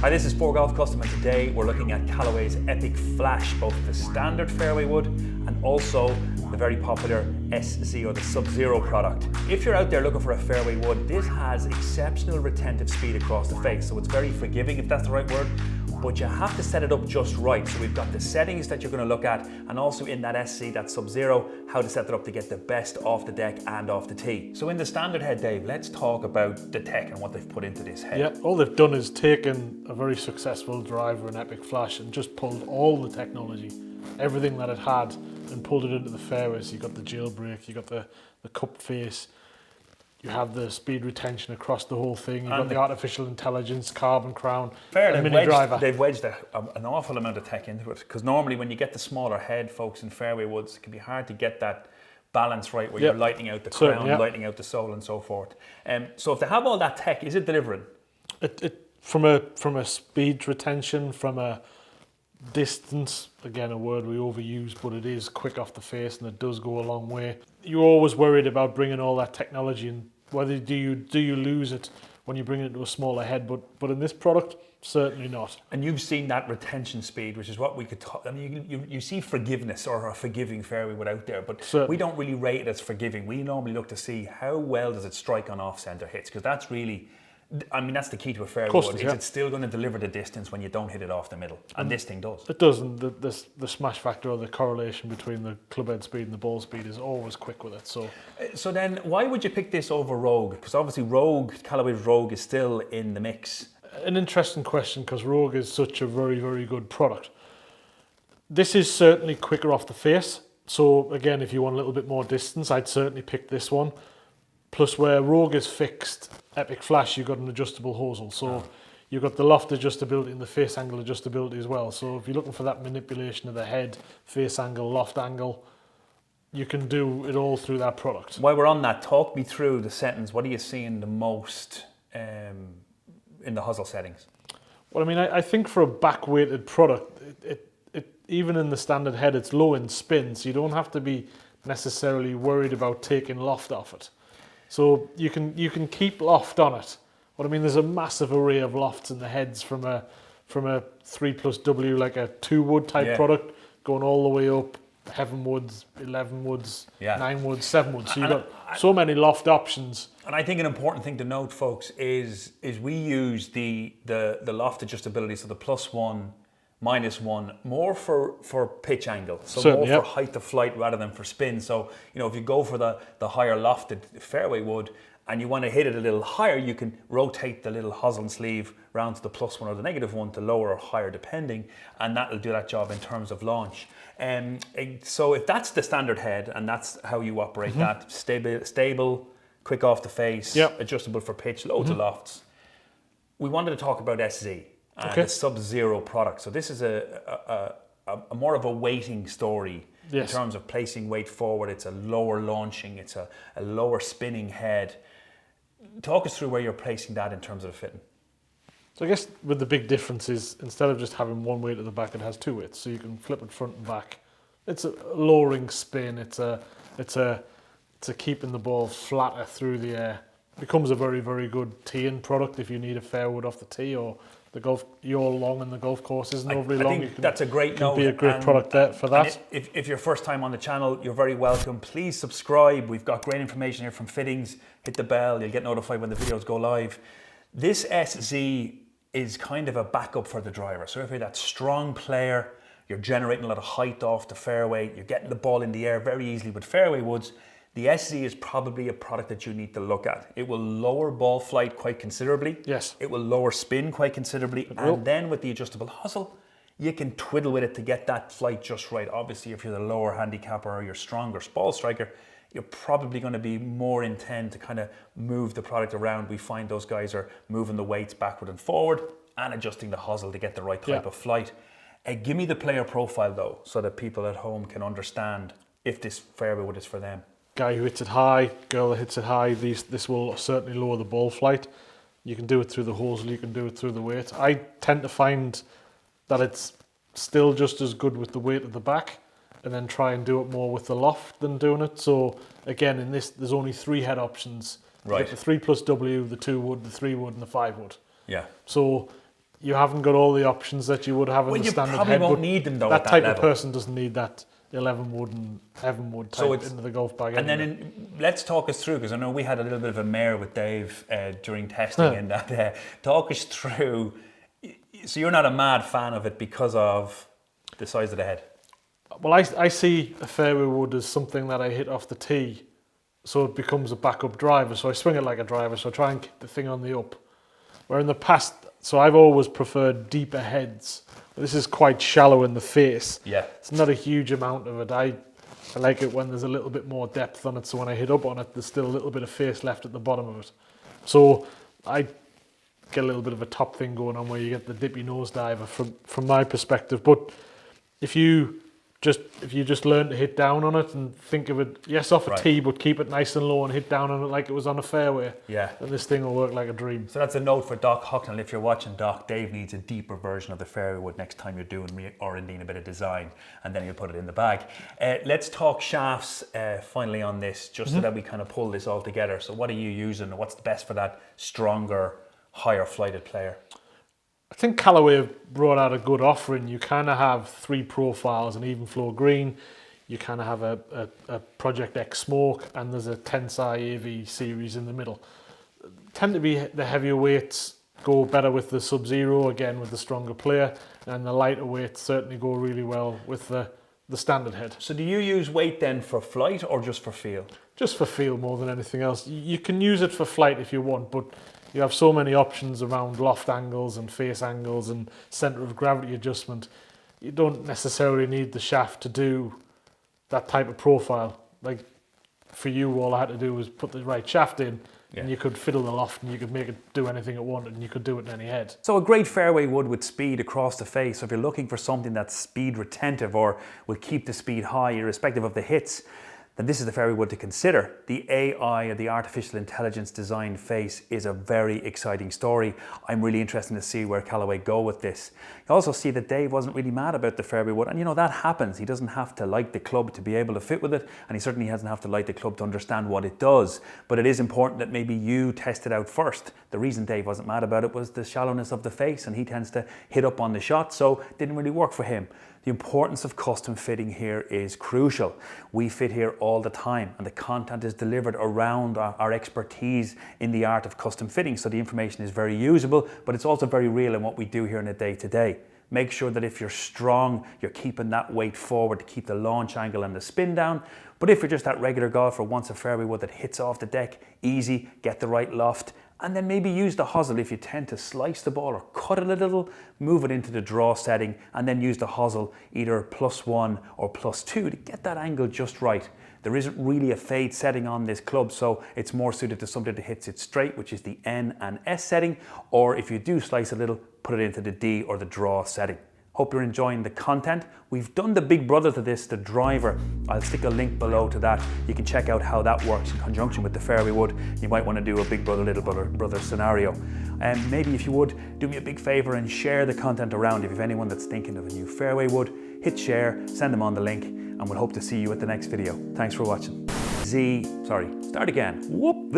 Hi, this is ForeGolf Custom, and today we're looking at Callaway's Epic Flash, both the standard fairway wood and also the very popular SZ or the Sub-Zero product. If you're out there looking for a fairway wood, this has exceptional retentive speed across the face, so it's very forgiving, if that's the right word, but you have to set it up just right. So we've got the settings that you're going to look at, and also in that SC, that Sub-Zero, how to set it up to get the best off the deck and off the tee. So in the standard head, Dave, let's talk about the tech and what they've put into this head. Yeah, all they've done is taken a very successful driver in Epic Flash and just pulled all the technology, everything that it had, and pulled it into the fairways. You got the jailbreak, you got the cup face, you have the speed retention across the whole thing, you've got the artificial intelligence, carbon crown, mini driver. They've wedged an awful amount of tech into it, because normally when you get the smaller head, folks, in fairway woods, it can be hard to get that balance right where you're lightening out the crown, lightening out the sole and so forth. So if they have all that tech, is it delivering? From a speed retention, from a distance, again a word we overuse, but it is quick off the face and it does go a long way. You're always worried about bringing all that technology in. Whether do you lose it when you bring it into a smaller head, but in this product, certainly not. And you've seen that retention speed, which is what we could talk. I mean, you see forgiveness or a forgiving fairway wood out there, but we don't really rate it as forgiving. We normally look to see how well does it strike on off-center hits, because that's really, I mean, that's the key to a fairway wood. Is it's still going to deliver the distance when you don't hit it off the middle, and this thing does. It does, and the smash factor or the correlation between the club head speed and the ball speed is always quick with it. So then, why would you pick this over Rogue? Because obviously Callaway's Rogue is still in the mix. An interesting question, because Rogue is such a very, very good product. This is certainly quicker off the face. So again, if you want a little bit more distance, I'd certainly pick this one. Plus, where Rogue is fixed, Epic Flash, you've got an adjustable hosel. So you've got the loft adjustability and the face angle adjustability as well. So if you're looking for that manipulation of the head, face angle, loft angle, you can do it all through that product. While we're on that, talk me through the settings. What are you seeing the most in the hosel settings? Well, I mean, I think for a back-weighted product, it even in the standard head, it's low in spin, so you don't have to be necessarily worried about taking loft off it. So you can keep loft on it. What I mean, there's a massive array of lofts in the heads from a 3+W, like a 2-wood type product, going all the way up, 7 woods, 11 woods, 9 woods, 7 woods. So you've got so many loft options. And I think an important thing to note, folks, is we use the loft adjustability, so the +1, -1, more for pitch angle, so more for height of flight rather than for spin. So, you know, if you go for the higher lofted fairway wood and you want to hit it a little higher, you can rotate the little hosel sleeve round to the +1 or the -1 to lower or higher depending, and that'll do that job in terms of launch. So if that's the standard head and that's how you operate that, stable, quick off the face, adjustable for pitch, loads of lofts. We wanted to talk about SZ. The Sub-Zero product. So this is a more of a weighting story in terms of placing weight forward. It's a lower launching, it's a lower spinning head. Talk us through where you're placing that in terms of the fitting. So I guess with the big difference is, instead of just having one weight at the back, it has 2 weights. So you can flip it front and back. It's a lowering spin. It's a keeping the ball flatter through the air. Becomes a very, very good teeing product if you need a fair wood off the tee, or the golf, you're long and the golf course isn't overly long. I think that's a great note. Be a great product there for that. If you're first time on the channel, you're very welcome. Please subscribe. We've got great information here from fittings. Hit the bell. You'll get notified when the videos go live. This SZ is kind of a backup for the driver. So if you're that strong player, you're generating a lot of height off the fairway, you're getting the ball in the air very easily with fairway woods, the SZ is probably a product that you need to look at. It will lower ball flight quite considerably. Yes. It will lower spin quite considerably. And then with the adjustable hosel, you can twiddle with it to get that flight just right. Obviously, if you're the lower handicapper or you're stronger ball striker, you're probably going to be more intent to kind of move the product around. We find those guys are moving the weights backward and forward and adjusting the hosel to get the right type of flight. Give me the player profile though, so that people at home can understand if this fairway wood is for them. Guy who hits it high, girl that hits it high, this will certainly lower the ball flight. You can do it through the hosel, you can do it through the weight. I tend to find that it's still just as good with the weight at the back, and then try and do it more with the loft than doing it. So again, in this, there's only 3 head options. Right. The 3+W, the 2 wood, the 3 wood, and the 5 wood. Yeah. So you haven't got all the options that you would have in the standard head. You probably won't need them though. That type of person doesn't need that 11 wood and 7 wood type into the golf bag. And then let's talk us through, because I know we had a little bit of a mare with Dave during testing, and that talk us through. So you're not a mad fan of it because of the size of the head? Well, I see a fairway wood as something that I hit off the tee, so it becomes a backup driver. So I swing it like a driver, so I try and keep the thing on the up. Where in the past, so I've always preferred deeper heads. This is quite shallow in the face. Yeah. It's not a huge amount of it. I like it when there's a little bit more depth on it, so when I hit up on it, there's still a little bit of face left at the bottom of it. So I get a little bit of a top thing going on where you get the dippy nose diver from my perspective. But if you just learn to hit down on it and think of it, yes, off a tee, but keep it nice and low and hit down on it like it was on a fairway, then this thing will work like a dream. So that's a note for Doc Hucknall. If you're watching Doc, Dave needs a deeper version of the fairway wood next time you're doing R&D a bit of design, and then you'll put it in the bag. Let's talk shafts finally on this, just so that we kind of pull this all together. So what are you using, and what's the best for that stronger, higher flighted player? I think Callaway have brought out a good offering. You kind of have 3 profiles, an even flow green, you kind of have a Project X Smoke, and there's a Tensai AV series in the middle. Tend to be the heavier weights go better with the Sub-Zero, again with the stronger player, and the lighter weights certainly go really well with the standard head. So do you use weight then for flight or just for feel? Just for feel more than anything else. You can use it for flight if you want, but you have so many options around loft angles and face angles and center of gravity adjustment. You don't necessarily need the shaft to do that type of profile. Like for you, all I had to do was put the right shaft in, and you could fiddle the loft and you could make it do anything it wanted, and you could do it in any head. So a great fairway wood with speed across the face. So if you're looking for something that's speed retentive or will keep the speed high irrespective of the hits, then this is the fairway wood to consider. The AI, or the artificial intelligence designed face, is a very exciting story. I'm really interested to see where Callaway go with this. You also see that Dave wasn't really mad about the fairway wood, and you know, that happens. He doesn't have to like the club to be able to fit with it, and he certainly doesn't have to like the club to understand what it does. But it is important that maybe you test it out first. The reason Dave wasn't mad about it was the shallowness of the face, and he tends to hit up on the shot, so it didn't really work for him. The importance of custom fitting here is crucial. We fit here all the time, and the content is delivered around our expertise in the art of custom fitting. So the information is very usable, but it's also very real in what we do here in a day-to-day. Make sure that if you're strong, you're keeping that weight forward to keep the launch angle and the spin down. But if you're just that regular golfer who wants a fairway wood that hits off the deck easy, get the right loft, and then maybe use the hosel if you tend to slice the ball or cut it a little, move it into the draw setting, and then use the hosel either +1 or +2 to get that angle just right. There isn't really a fade setting on this club, so it's more suited to somebody that hits it straight, which is the N and S setting, or if you do slice a little, put it into the D or the draw setting. Hope you're enjoying the content. We've done the big brother to this, the driver. I'll stick a link below to that. You can check out how that works in conjunction with the fairway wood. You might want to do a big brother, little brother scenario. And maybe if you would, do me a big favor and share the content around. If you have anyone that's thinking of a new fairway wood, hit share, send them on the link, and we'll hope to see you at the next video. Thanks for watching. Start again. Whoop,